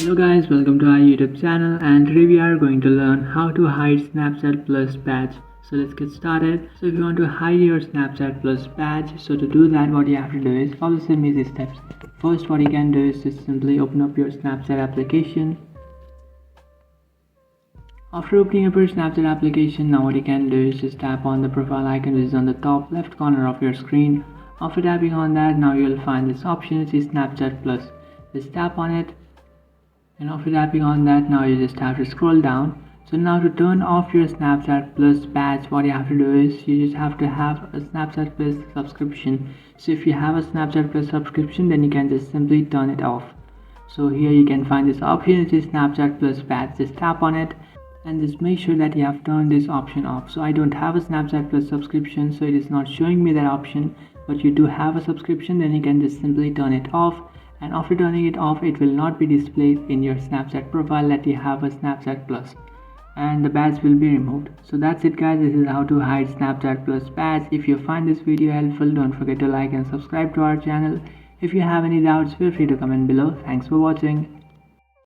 Hello guys, welcome to our YouTube channel, and today we are going to learn how to hide Snapchat Plus badge. So let's get started. So if you want to hide your Snapchat Plus badge, so to do that what you have to do is follow some easy steps. First, what you can do is just simply open up your Snapchat application. After opening up your Snapchat application, now what you can do is just tap on the profile icon which is on the top left corner of your screen. After tapping on that, now you'll find this option which is Snapchat Plus. Just tap on it. And after tapping on that, now you just have to scroll down. So now to turn off your Snapchat Plus badge, what you have to do is you just have to have a Snapchat Plus subscription. So if you have a Snapchat Plus subscription, then you can just simply turn it off. So here you can find this option which is Snapchat Plus badge. Just tap on it and just make sure that you have turned this option off. So I don't have a Snapchat Plus subscription, so it is not showing me that option. But you do have a subscription, then you can just simply turn it off. And after turning it off, it will not be displayed in your Snapchat profile that you have a Snapchat Plus, and the badge will be removed. So that's it guys, this is how to hide Snapchat Plus badge. If you find this video helpful, don't forget to like and subscribe to our channel. If you have any doubts, feel free to comment below. Thanks for watching.